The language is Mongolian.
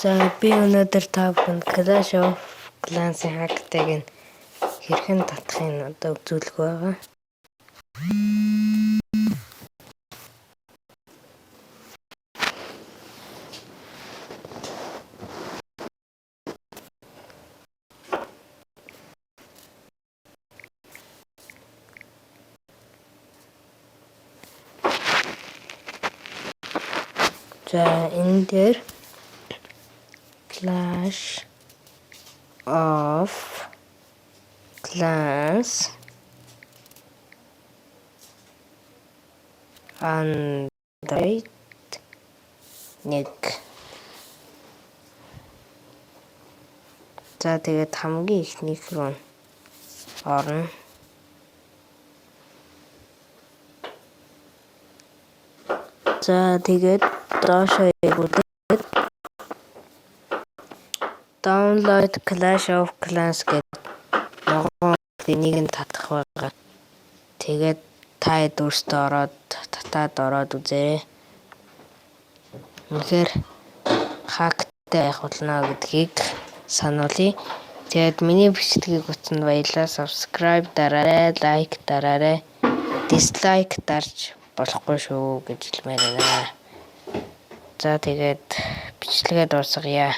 За би өнөөдөр та бүхэнд Clash of Clans-ийн хактыг нь хэрхэн татахыг одоо үзүүлэх байгаа. За энэ дээр Clash of Clans Android 1. За тэгээд хамгийн ихнийх рүү орно. За тэгээд доошоо явуулаад download Clash of Clans гэдэг нэг нь татах байгаа. Тэгээд та өөртөө ороод үзээрэй. Үнэхээр хактай байх болно гэдгийг сануулъя. Тэгээд миний бичлэгийг үзсэнд баярлалаа. Subscribe дараарай, лайк дараарай. Дизлайк дарж болохгүй шүү гэж хэлмээр байна. За тэгээд бичлэгээ дуусгая.